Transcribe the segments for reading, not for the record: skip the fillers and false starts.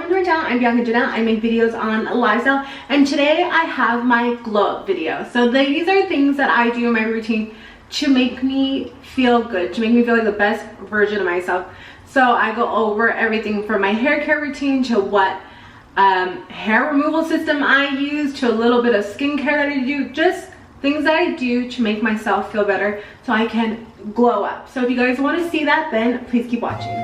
welcome to my channel. I'm Bianca Janel. I make videos on lifestyle, and today I have my glow up video. So these are things that I do in my routine to make me feel good, to make me feel like the best version of myself. So I go over everything from my hair care routine to what hair removal system I use, to a little bit of skincare that I do, just things that I do to make myself feel better so I can glow up. So if you guys want to see that, then please keep watching.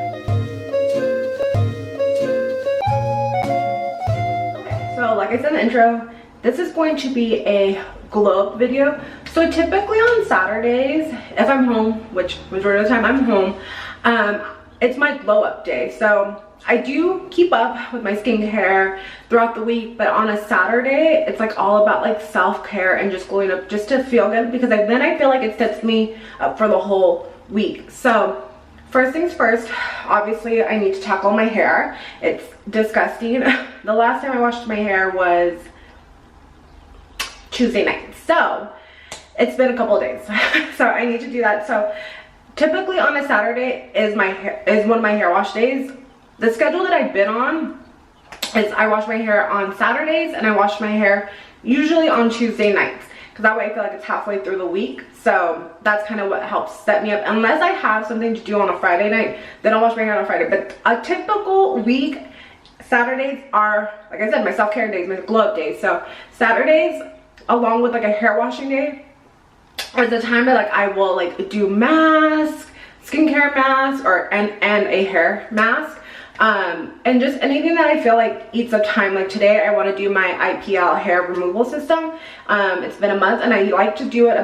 So like I said in the intro, this is going to be a glow up video. So typically on Saturdays, if I'm home, which majority of the time I'm home, it's my glow up day. So I do keep up with my skincare throughout the week, but on a Saturday, it's like all about like self-care and just glowing up just to feel good, because then I feel like it sets me up for the whole week. So first things first, obviously I need to tackle my hair. It's disgusting. The last time I washed my hair was Tuesday night. So it's been a couple of days. So I need to do that. So typically on a Saturday is one of my hair wash days. The schedule that I've been on is I wash my hair on Saturdays and I wash my hair usually on Tuesday nights, because that way I feel like it's halfway through the week. So that's kind of what helps set me up. Unless I have something to do on a Friday night, then I'll wash my hair on a Friday. But a typical week, Saturdays are, like I said, my self-care days, my glow up days. So Saturdays, along with like a hair washing day, is the time that like I will like do mask, skincare mask, and a hair mask. And just anything that I feel like eats up time. Like today I want to do my IPL hair removal system. It's been a month and I like to do it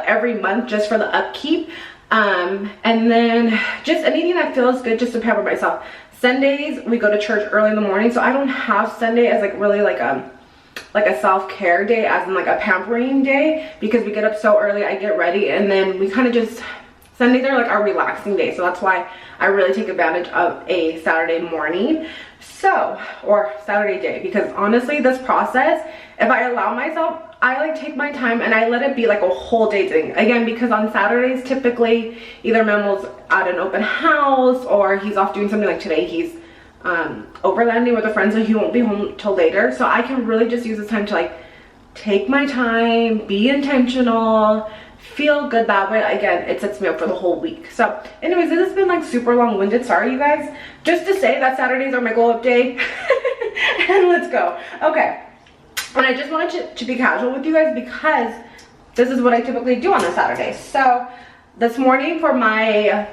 every month just for the upkeep. And then just anything that feels good just to pamper myself. Sundays we go to church early in the morning, so I don't have Sunday as like really like a self-care day, as in like a pampering day, because we get up so early. I get ready and then we kind of just, Sundays are like our relaxing day, so that's why I really take advantage of a Saturday morning, or Saturday day, because honestly this process, if I allow myself, I like take my time and I let it be like a whole day thing. Again, because on Saturdays typically either Memo's at an open house or he's off doing something. Like today he's overlanding with a friend, so he won't be home till later. So I can really just use this time to like take my time, be intentional, feel good. That way, again, it sets me up for the whole week. So anyways, this has been like super long-winded, sorry you guys. Just to say that Saturdays are my glow up day. And let's go. Okay, and I just wanted to be casual with you guys, because this is what I typically do on a Saturday. So this morning, for my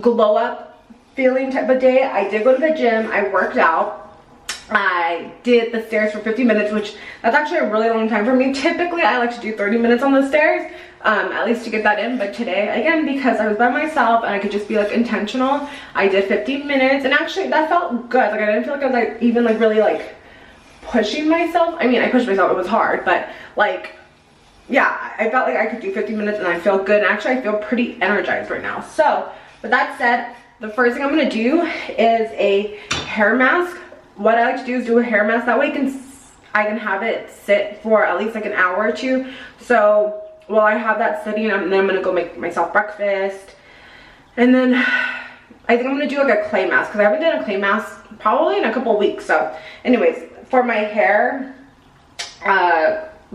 glow up feeling type of day, I did go to the gym. I worked out. I did the stairs for 50 minutes, which that's actually a really long time for me. Typically I like to do 30 minutes on the stairs, at least to get that in. But today, again, because I was by myself and I could just be like intentional, I did 15 minutes, and actually that felt good. Like I didn't feel like I was like even like really like pushing myself. I mean, I pushed myself, it was hard, but like, yeah, I felt like I could do 50 minutes and I feel good. And actually I feel pretty energized right now. So with that said, the first thing I'm going to do is a hair mask. What I like to do is do a hair mask. That way I can have it sit for at least like an hour or two. So while I have that sitting, then I'm going to go make myself breakfast. And then I think I'm going to do like a clay mask, because I haven't done a clay mask probably in a couple weeks. So anyways, for my hair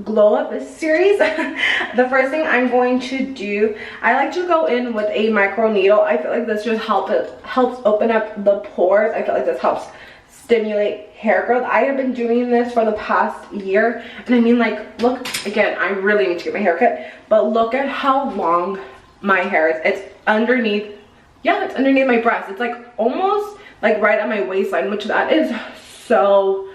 glow up series, the first thing I'm going to do, I like to go in with a micro needle. I feel like this just helps open up the pores. I feel like this helps stimulate hair growth. I have been doing this for the past year, and I mean, like, look, again, I really need to get my hair cut, but look at how long my hair is. It's underneath, yeah, it's underneath my breast. It's like almost like right at my waistline, which that is so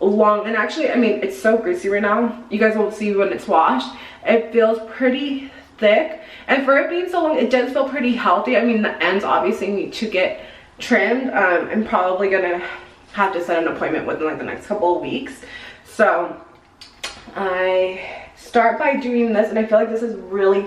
long. And actually, I mean, it's so greasy right now. You guys won't see when it's washed. It feels pretty thick, and for it being so long, it does feel pretty healthy. I mean, the ends obviously need to get trimmed. I'm probably gonna have to set an appointment within like the next couple of weeks. So I start by doing this, and I feel like this has really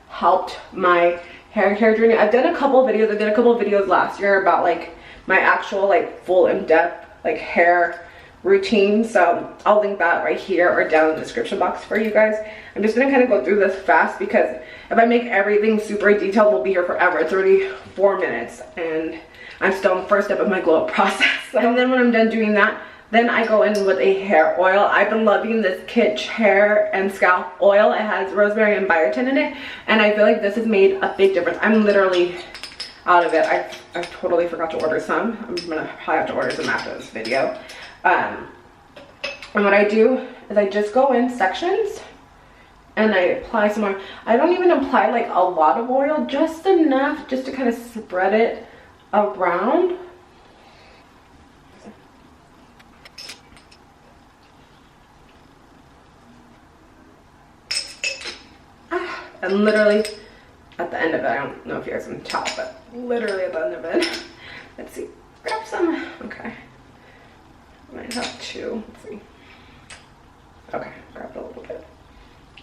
helped my hair care journey. I've done a couple of videos. I did a couple of videos last year about like my actual like full in-depth like hair routine, so I'll link that right here or down in the description box for you guys. I'm just gonna kind of go through this fast, because if I make everything super detailed, we'll be here forever. It's already 4 minutes, and I'm still in the first step of my glow up process. And then when I'm done doing that, then I go in with a hair oil. I've been loving this Kitsch hair and scalp oil. It has rosemary and biotin in it, and I feel like this has made a big difference. I'm literally out of it. I totally forgot to order some. I'm gonna probably have to order some after this video. And what I do is I just go in sections and I apply some more. I don't even apply like a lot of oil, just enough just to kind of spread it around. And literally at the end of it, I don't know if you guys can tell, but literally at the end of it, let's see, grab some. Okay, I might have two. Let's see. Okay, grab a little bit,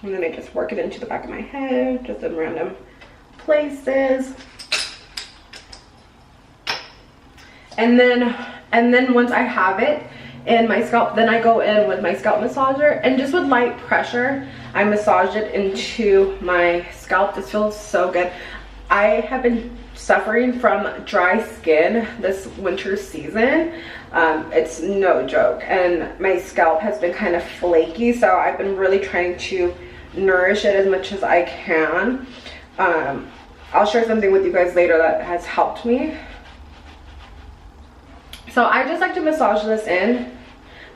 and then I just work it into the back of my head, just in random places. And then once I have it in my scalp, then I go in with my scalp massager, and just with light pressure I massage it into my scalp. This feels so good. I have been suffering from dry skin this winter season. It's no joke, and my scalp has been kind of flaky, so I've been really trying to nourish it as much as I can. I'll share something with you guys later that has helped me. So I just like to massage this in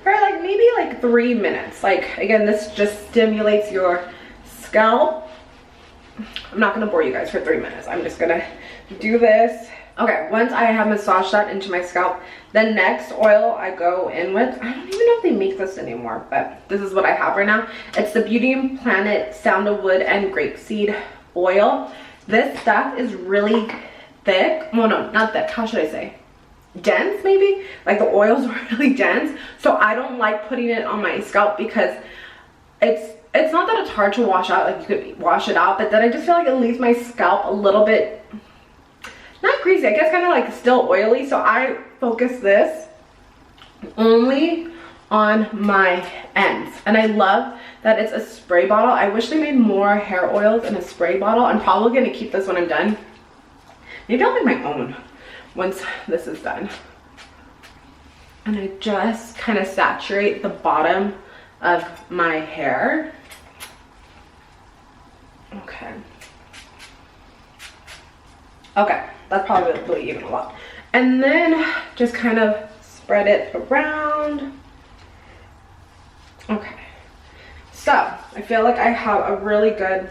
for like maybe like 3 minutes. Like, again, this just stimulates your scalp. I'm not gonna bore you guys for 3 minutes. I'm just gonna do this. Okay, once I have massaged that into my scalp, the next oil I go in with, I don't even know if they make this anymore, but this is what I have right now. It's the Beauty and Planet Sandalwood and Grapeseed oil. This stuff is really thick. Well, no, not thick. How should I say? Dense, maybe. Like, the oils are really dense, so I don't like putting it on my scalp because it's not that it's hard to wash out. Like, you could wash it out, but then I just feel like it leaves my scalp a little bit, not greasy, I guess, kind of like still oily. So I focus this only on my ends, and I love that it's a spray bottle. I wish they made more hair oils in a spray bottle. I'm probably going to keep this when I'm done. Maybe I'll make my own once this is done. And I just kind of saturate the bottom of my hair. Okay. Okay, that's probably even a lot. And then just kind of spread it around. Okay. So I feel like I have a really good,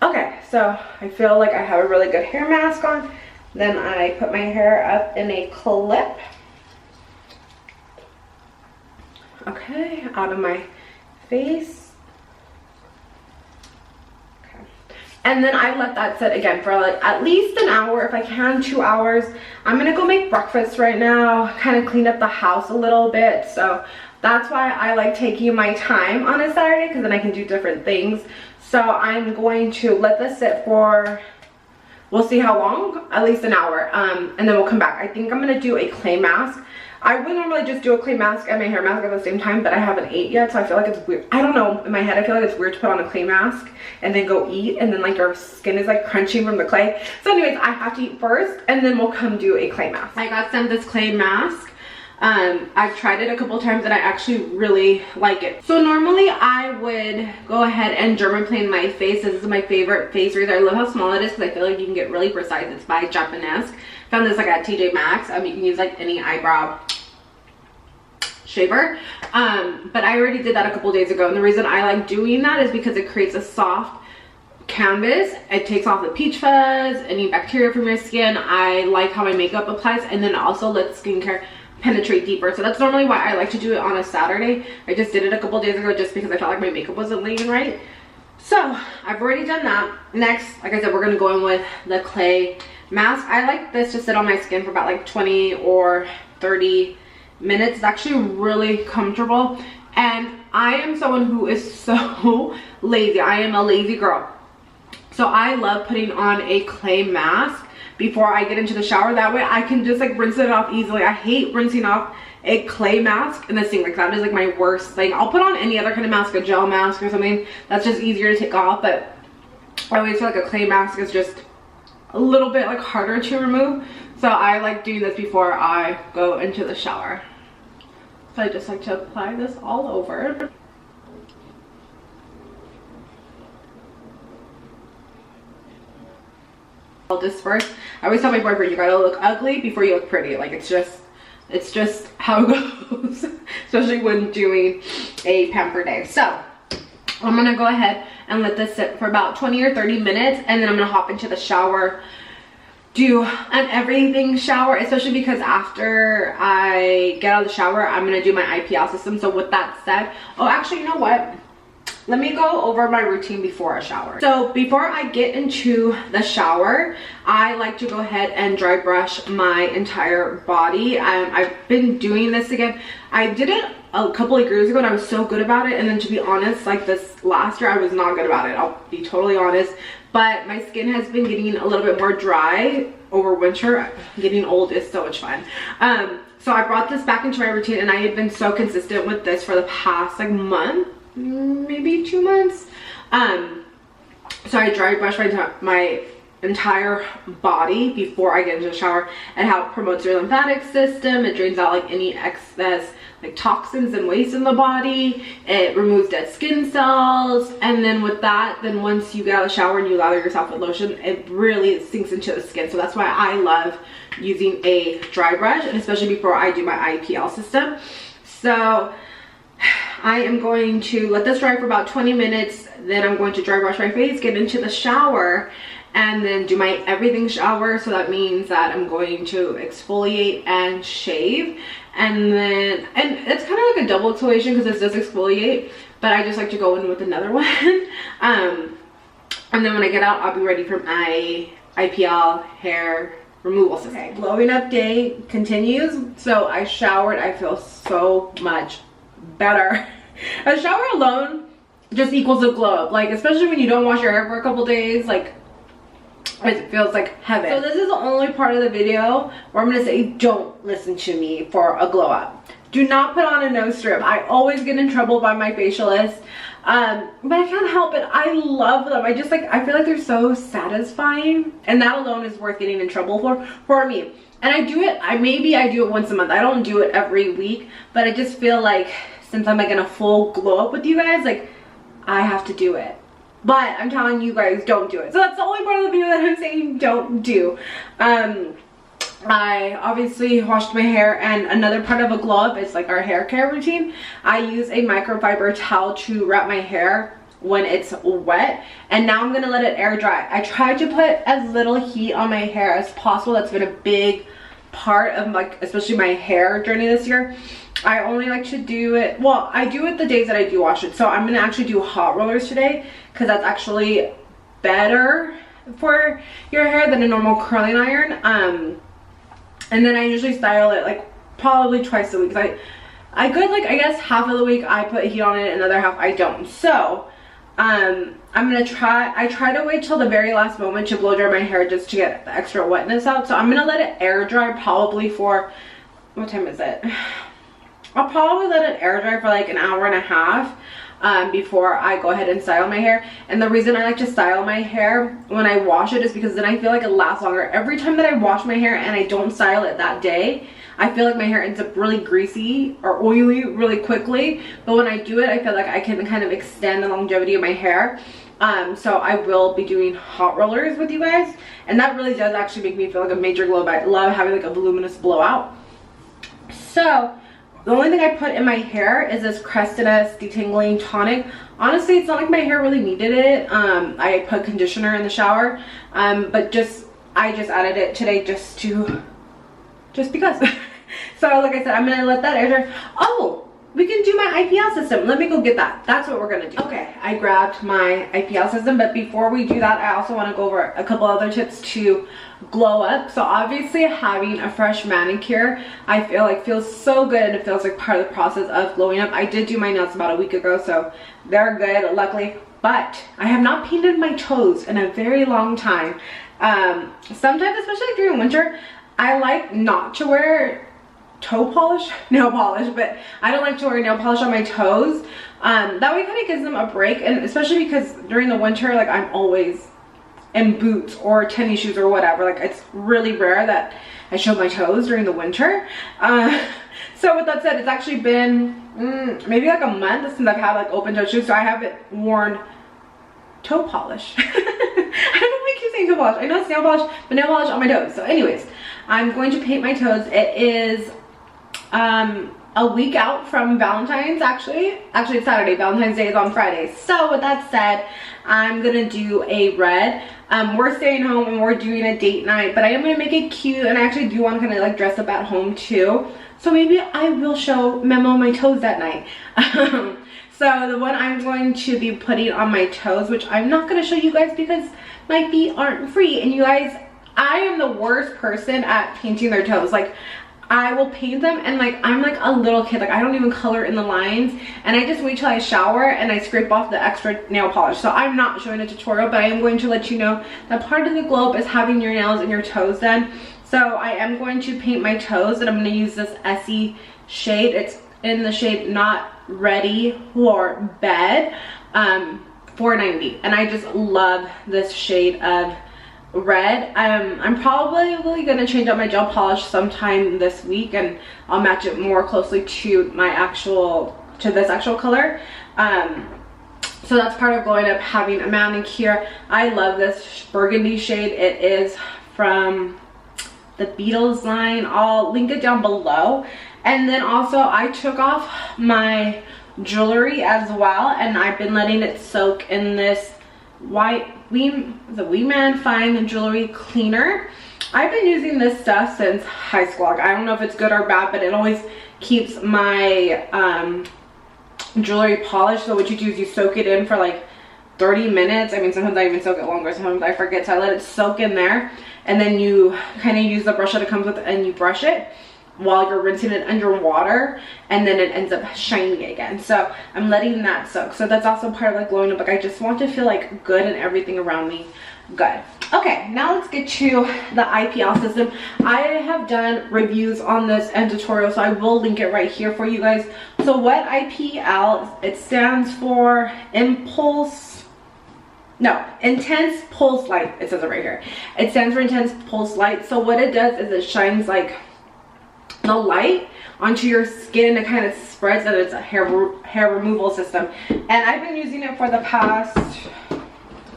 okay, so I feel like I have a really good hair mask on. Then I put my hair up in a clip. Okay, out of my face. Okay. And then I let that sit again for like at least an hour, if I can 2 hours. I'm gonna go make breakfast right now, kind of clean up the house a little bit. So that's why I like taking my time on a Saturday, because then I can do different things. So I'm going to let this sit for, we'll see how long, at least an hour, and then we'll come back. I think I'm gonna do a clay mask. I would normally just do a clay mask and my hair mask at the same time, but I haven't ate yet, so I feel like it's weird. I don't know, in my head I feel like it's weird to put on a clay mask and then go eat, and then like your skin is like crunching from the clay. So anyways, I have to eat first, and then we'll come do a clay mask. I got sent this clay mask. I've tried it a couple times and I actually really like it. So normally I would go ahead and dermaplane my face. This is my favorite face razor. I love how small it is because I feel like you can get really precise. It's by Japanese. Found this like at TJ Maxx. You can use like any eyebrow shaver. But I already did that a couple days ago, and the reason I like doing that is because it creates a soft canvas. It takes off the peach fuzz, any bacteria from your skin. I like how my makeup applies, and then also lets skincare penetrate deeper. So that's normally why I like to do it on a Saturday. I just did it a couple days ago just because I felt like my makeup wasn't laying right. So I've already done that. Next, like I said, we're gonna go in with the clay mask. I like this to sit on my skin for about like 20 or 30 minutes. It's actually really comfortable, and I am someone who is so lazy. I am a lazy girl, so I love putting on a clay mask before I get into the shower. That way I can just like rinse it off easily. I hate rinsing off a clay mask in the sink. Like, that is like my worst thing. I'll put on any other kind of mask, a gel mask or something that's just easier to take off, but I always feel like a clay mask is just a little bit like harder to remove. So I like doing this before I go into the shower. So I just like to apply this all over. I'll disperse. I always tell my boyfriend, you gotta look ugly before you look pretty. Like it's just how it goes, especially when doing a pamper day. So I'm gonna go ahead and let this sit for about 20 or 30 minutes, and then I'm gonna hop into the shower, do an everything shower, especially because after I get out of the shower, I'm gonna do my IPL system. So with that said, oh, actually, you know what? Let me go over my routine before a shower. So before I get into the shower, I like to go ahead and dry brush my entire body. I've been doing this again. I did it a couple of years ago and I was so good about it. And then to be honest, like this last year, I was not good about it. I'll be totally honest. But my skin has been getting a little bit more dry over winter. Getting old is so much fun. So I brought this back into my routine, and I had been so consistent with this for the past like month, maybe 2 months. So I dry brush my entire body before I get into the shower, and how it promotes your lymphatic system. It drains out like any excess like toxins and waste in the body. It removes dead skin cells, and then with that, then once you get out of the shower and you lather yourself with lotion, it really sinks into the skin. So that's why I love using a dry brush, and especially before I do my IPL system. So I am going to let this dry for about 20 minutes. Then I'm going to dry brush my face, get into the shower, and then do my everything shower. So that means that I'm going to exfoliate and shave. And then, and it's kind of like a double exfoliation because this does exfoliate, but I just like to go in with another one. And then when I get out, I'll be ready for my IPL hair removal system. Okay, glowing up day continues. So I showered. I feel so much better. A shower alone just equals a glow up, like especially when you don't wash your hair for a couple days, like it feels like heaven. So this is the only part of the video where I'm gonna say don't listen to me for a glow up. Do not put on a nose strip. I always get in trouble by my facialists, but I can't help it. I love them. I feel like they're so satisfying, and that alone is worth getting in trouble for me. And I do it, maybe I do it once a month. I don't do it every week, but I just feel like since I'm like in a full glow up with you guys, like I have to do it. But I'm telling you guys, don't do it. So that's the only part of the video that I'm saying don't do. I obviously washed my hair, and another part of a glow up is like our hair care routine. I use a microfiber towel to wrap my hair when it's wet, and now I'm gonna let it air dry. I tried to put as little heat on my hair as possible. That's been a big part of like especially my hair journey this year. I only like to do it, well, I do it the days that I do wash it. So I'm gonna actually do hot rollers today because that's actually better for your hair than a normal curling iron. And then I usually style it like probably twice a week. I could, like, I guess half of the week I put heat on it, another half I don't. So I'm gonna I try to wait till the very last moment to blow dry my hair just to get the extra wetness out. So I'm gonna let it air dry probably for, what time is it? I'll probably let it air dry for like an hour and a half before I go ahead and style my hair. And the reason I like to style my hair when I wash it is because then I feel like it lasts longer. Every time that I wash my hair and I don't style it that day, I feel like my hair ends up really greasy or oily really quickly. But when I do it, I feel like I can kind of extend the longevity of my hair. So I will be doing hot rollers with you guys, and that really does actually make me feel like a major glow up. I love having like a voluminous blowout. So the only thing I put in my hair is this Crestina's detangling tonic. Honestly, it's not like my hair really needed it. I put conditioner in the shower, but I just added it today just because. So like I said, I'm gonna let that air dry. Oh, we can do my IPL system. Let me go get that. That's what we're gonna do. Okay, I grabbed my IPL system, but before we do that, I also want to go over a couple other tips to glow up. So obviously having a fresh manicure, I feel like feels so good, and it feels like part of the process of glowing up. I did do my nails about a week ago, so they're good, luckily. But I have not painted my toes in a very long time. Sometimes, especially during winter, I like not to wear nail polish, but I don't like to wear nail polish on my toes. That way it kind of gives them a break, and especially because during the winter, like I'm always in boots or tennis shoes or whatever. Like, it's really rare that I show my toes during the winter. So with that said, it's actually been maybe like a month since I've had like open toe shoes, so I haven't worn toe polish. I don't know why I keep saying toe polish. I know it's nail polish, but nail polish on my toes. So anyways, I'm going to paint my toes. It is a week out from Valentine's, actually it's Saturday. Valentine's Day is on Friday. So with that said, I'm gonna do a red. We're staying home and we're doing a date night, but I am gonna make it cute, and I actually do want to kind of like dress up at home too. So maybe I will show Memo my toes that night. So the one I'm going to be putting on my toes, which I'm not going to show you guys because my feet aren't free. And you guys, I am the worst person at painting their toes. Like, I will paint them and like I'm like a little kid. Like, I don't even color in the lines, and I just wait till I shower and I scrape off the extra nail polish. So I'm not showing a tutorial, but I am going to let you know that part of the glow up is having your nails and your toes done. So I am going to paint my toes, and I'm going to use this Essie shade. It's in the shade Not Ready for Bed, $4.90, and I just love this shade of red. I'm probably going to change up my gel polish sometime this week, and I'll match it more closely to this actual color. So that's part of going up having a manicure. I love this burgundy shade. It is from the Beatles line. I'll link it down below. And then also I took off my jewelry as well, and I've been letting it soak in this regimen fine jewelry cleaner. I've been using this stuff since high school. Like, I don't know if it's good or bad, but it always keeps my jewelry polished. So what you do is you soak it in for like 30 minutes. I mean, sometimes I even soak it longer, sometimes I forget, so I let it soak in there, and then you kind of use the brush that it comes with and you brush it while you're rinsing it under water, and then it ends up shiny again. So I'm letting that soak. So that's also part of like glowing up. Like, I just want to feel like good and everything around me good. Okay, now let's get to the IPL system. I have done reviews on this and tutorials, so I will link it right here for you guys. So what IPL, it stands for Intense Pulse Light. It says it right here. It stands for Intense Pulse Light. So what it does is it shines like the light onto your skin, and it kind of spreads, and it's a hair removal system. And I've been using it for the past,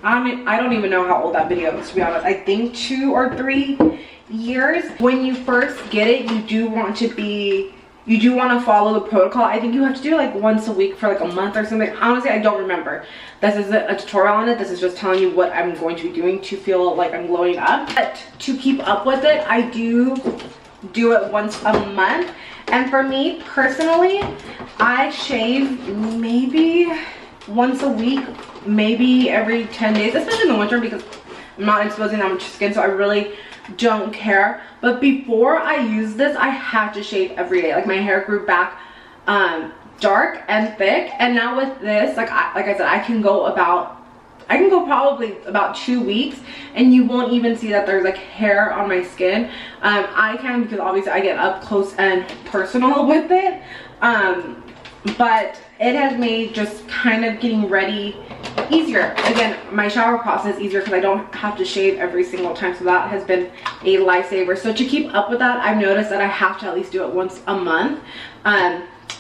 I don't even know how old that video is, to be honest. I think 2 or 3 years. When you first get it, you do want to follow the protocol. I think you have to do it like once a week for like a month or something. Honestly, I don't remember. This isn't a tutorial on it. This is just telling you what I'm going to be doing to feel like I'm glowing up. But to keep up with it, I do it once a month. And for me personally, I shave maybe once a week, maybe every 10 days, especially in the winter because I'm not exposing that much skin, so I really don't care. But before I use this, I had to shave every day. Like, my hair grew back dark and thick, and now with this, like I said, I can go probably about 2 weeks and you won't even see that there's like hair on my skin. I can, because obviously I get up close and personal with it, but it has made just kind of getting ready easier. Again, my shower process is easier because I don't have to shave every single time, so that has been a lifesaver. So to keep up with that, I've noticed that I have to at least do it once a month.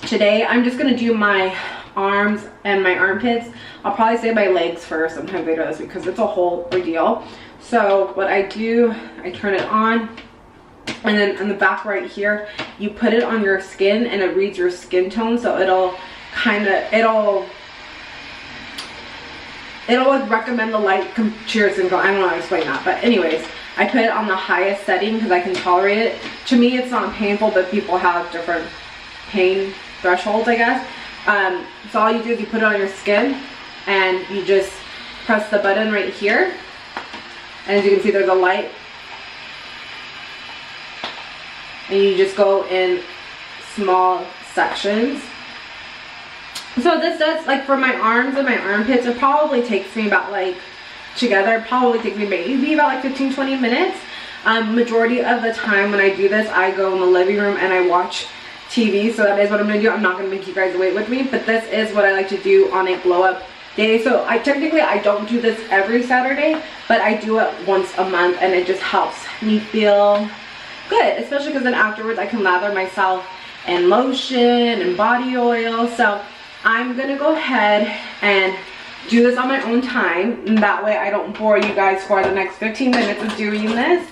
Today I'm just gonna do my arms and my armpits. I'll probably say my legs first sometime later this week because it's a whole ordeal. So what I do, I turn it on, and then on the back right here, you put it on your skin and it reads your skin tone. So it'll like recommend the light to your skin tone. I don't know how to explain that, but anyways, I put it on the highest setting because I can tolerate it. To me, it's not painful, but people have different pain thresholds, I guess. So all you do is you put it on your skin and you just press the button right here, and as you can see, there's a light, and you just go in small sections. So this does, like, for my arms and my armpits, it probably takes me about, like, together, it probably takes me maybe about like 15-20 minutes. Majority of the time when I do this, I go in the living room and I watch TV, so that is what I'm gonna do. I'm not gonna make you guys wait with me, but this is what I like to do on a glow up day. So I don't do this every Saturday, but I do it once a month, and it just helps me feel good, especially because then afterwards I can lather myself in lotion and body oil. So I'm gonna go ahead and do this on my own time, and that way I don't bore you guys for the next 15 minutes of doing this.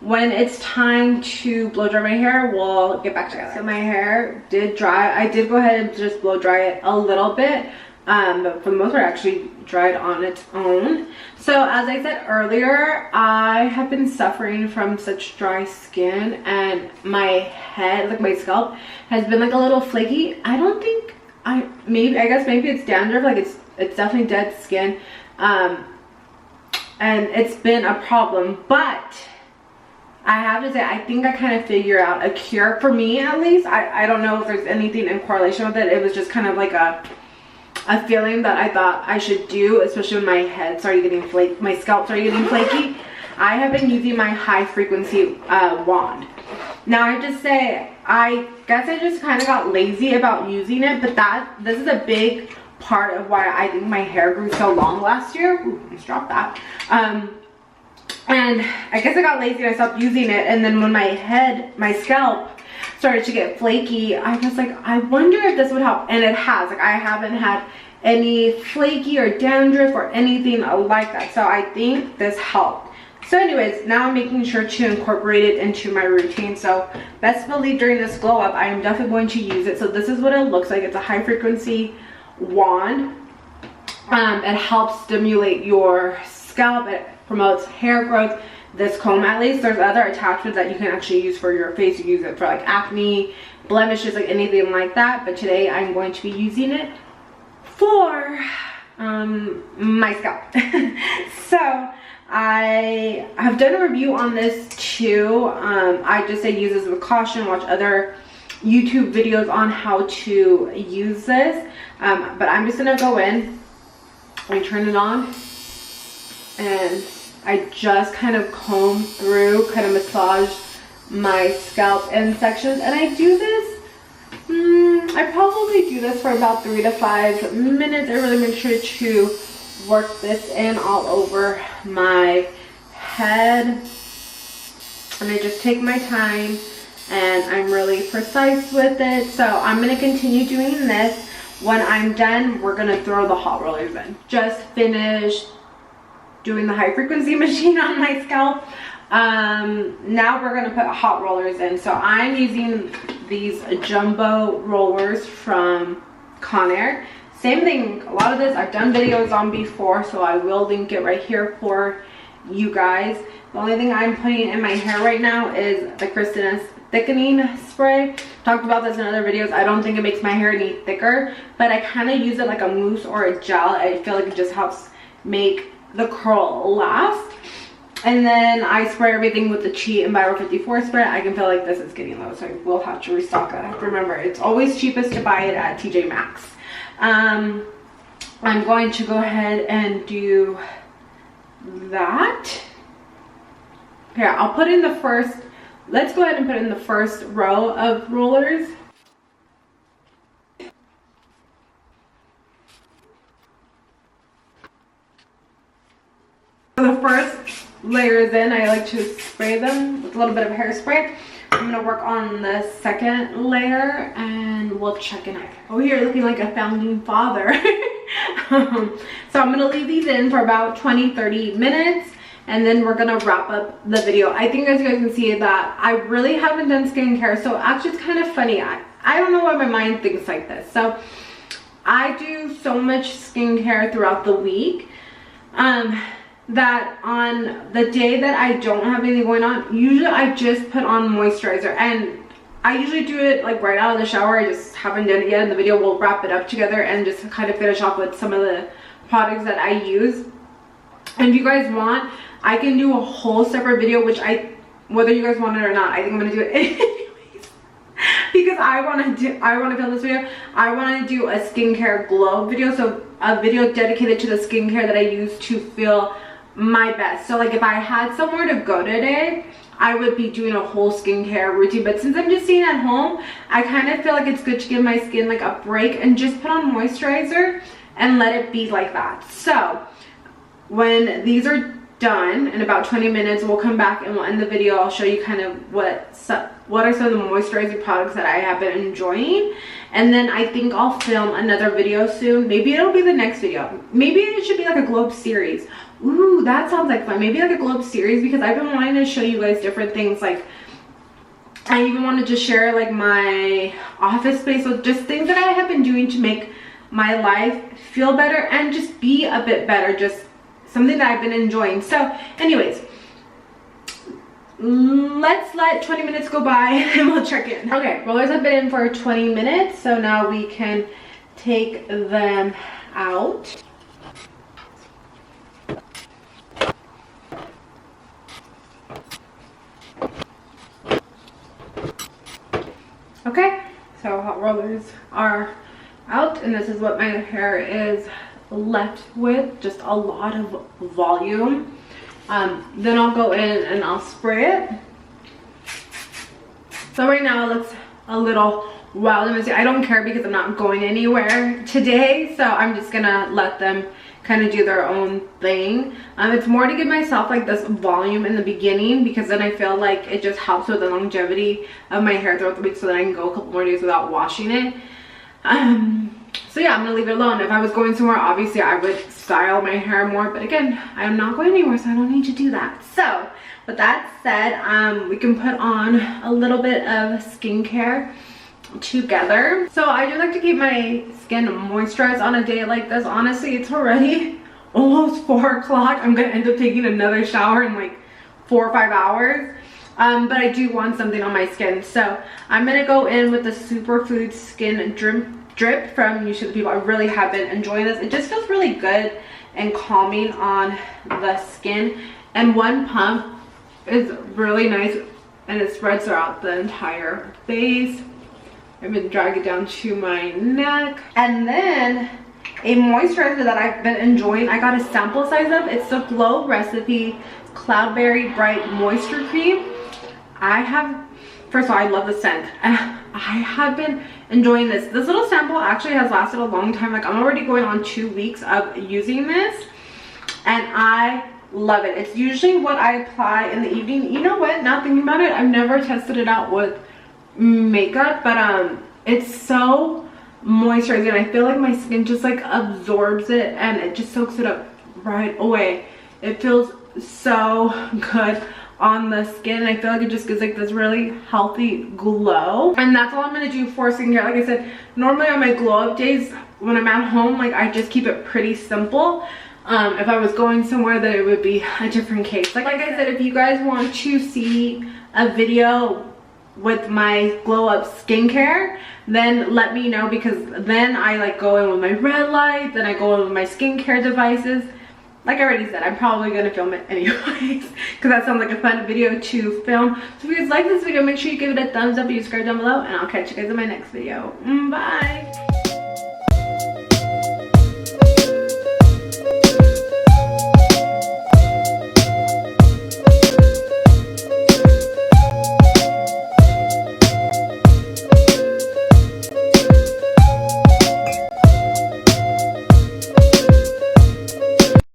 When it's time to blow dry my hair, we'll get back together. So my hair did dry. I did go ahead and just blow dry it a little bit, but for the most part, it actually dried on its own. So as I said earlier, I have been suffering from such dry skin, and my head, like my scalp, has been like a little flaky. I don't think I guess maybe it's dandruff. Like it's definitely dead skin, and it's been a problem. But I have to say, I think I kind of figured out a cure, for me at least. I don't know if there's anything in correlation with it. It was just kind of like a feeling that I thought I should do, especially when my head started getting flaky, my scalp started getting flaky. I have been using my high frequency wand. Now I just say, I guess I just kind of got lazy about using it, but this is a big part of why I think my hair grew so long last year. Ooh, let's drop that. And I guess I got lazy and I stopped using it, and then when my scalp started to get flaky, I was like, I wonder if this would help, and it has. Like, I haven't had any flaky or dandruff or anything like that, so I think this helped. So anyways, now I'm making sure to incorporate it into my routine. So best believe during this glow up, I am definitely going to use it. So this is what it looks like. It's a high frequency wand. It helps stimulate your scalp. It promotes hair growth. This comb, at least, there's other attachments that you can actually use for your face. You use it for like acne, blemishes, like anything like that. But today I'm going to be using it for my scalp. So I have done a review on this too. I just say use this with caution. Watch other YouTube videos on how to use this. But I'm just gonna go in and turn it on, and I just kind of comb through, kind of massage my scalp in sections. And I do this, I probably do this for about 3 to 5 minutes. I really make sure to work this in all over my head, and I just take my time, and I'm really precise with it. So I'm going to continue doing this. When I'm done, we're going to throw the hot rollers in. Just finished doing the high frequency machine on my scalp. Now we're going to put hot rollers in. So I'm using these jumbo rollers from Conair. Same thing, a lot of this I've done videos on before, so I will link it right here for you guys. The only thing I'm putting in my hair right now is the Christina's thickening spray. Talked about this in other videos. I don't think it makes my hair any thicker, but I kind of use it like a mousse or a gel. I feel like it just helps make the curl last. And then I spray everything with the Chi Enviro 54 spray. I can feel like this is getting low, so I will have to restock that. I have to remember, it's always cheapest to buy it at TJ Maxx. I'm going to go ahead and do that. Here, I'll put in the first, let's go ahead and put in the first row of rollers. So the first layer is in, I like to spray them with a little bit of hairspray. I'm gonna work on the second layer and we'll check in. Oh, you're looking like a founding father. So I'm gonna leave these in for about 20-30 minutes, and then we're gonna wrap up the video. I think as you guys can see that I really haven't done skincare, so actually it's kind of funny. I don't know why my mind thinks like this. So I do so much skincare throughout the week that on the day that I don't have anything going on, usually I just put on moisturizer, and I usually do it like right out of the shower. I just haven't done it yet. In the video we'll wrap it up together and just kind of finish off with some of the products that I use. And if you guys want, I can do a whole separate video, which whether you guys want it or not, I think I'm gonna do it anyways, because I want to film this video. I want to do a skincare glow video, so a video dedicated to the skincare that I use to feel my best. So like if I had somewhere to go today, I would be doing a whole skincare routine, but since I'm just staying at home, I kind of feel like it's good to give my skin like a break and just put on moisturizer and let it be like that. So when these are done in about 20 minutes, we'll come back and we'll end the video. I'll show you kind of what are some of the moisturizer products that I have been enjoying, and then I think I'll film another video soon. Maybe it'll be the next video. Maybe it should be like a glow up series. Ooh, that sounds like fun. Maybe like a glow up series, because I've been wanting to show you guys different things. Like I even want to just share like my office space with just things that I have been doing to make my life feel better and just be a bit better, just something that I've been enjoying. So anyways, let's let 20 minutes go by and we'll check in. Okay, rollers have been in for 20 minutes, so now we can take them out. Okay, so hot rollers are out, and this is what my hair is left with, just a lot of volume. Then I'll go in and I'll spray it. So right now it looks a little wild and messy. I don't care because I'm not going anywhere today, so I'm just gonna let them kind of do their own thing. It's more to give myself like this volume in the beginning, because then I feel like it just helps with the longevity of my hair throughout the week, so that I can go a couple more days without washing it. So yeah, I'm gonna leave it alone. If I was going somewhere, obviously I would style my hair more, but again, I'm not going anywhere, so I don't need to do that. So with that said, we can put on a little bit of skincare together. So I do like to keep my skin moisturized on a day like this. Honestly, it's already almost 4 o'clock. I'm gonna end up taking another shower in like 4 or 5 hours. But I do want something on my skin, so I'm gonna go in with the Superfood Skin Drip from Youthful People. I really have been enjoying this. It just feels really good and calming on the skin, and one pump is really nice and it spreads throughout the entire face. I've been dragging it down to my neck. And then a moisturizer that I've been enjoying, I got a sample size of. It's the Glow Recipe Cloudberry Bright Moisture Cream. First of all, I love the scent. I have been enjoying this. This little sample actually has lasted a long time. Like I'm already going on 2 weeks of using this, and I love it. It's usually what I apply in the evening. You know what, now thinking about it, I've never tested it out with makeup, but it's so moisturizing. I feel like my skin just like absorbs it and it just soaks it up right away. It feels so good on the skin. I feel like it just gives like this really healthy glow, and that's all I'm gonna do for skincare. Like I said, normally on my glow up days when I'm at home, like I just keep it pretty simple. If I was going somewhere, then it would be a different case. Like I said, if you guys want to see a video with my glow up skincare, then let me know, because then I like go in with my red light, then I go in with my skincare devices. Like I already said, I'm probably going to film it anyways, because that sounds like a fun video to film. So if you guys like this video, make sure you give it a thumbs up and subscribe down below, and I'll catch you guys in my next video. Bye!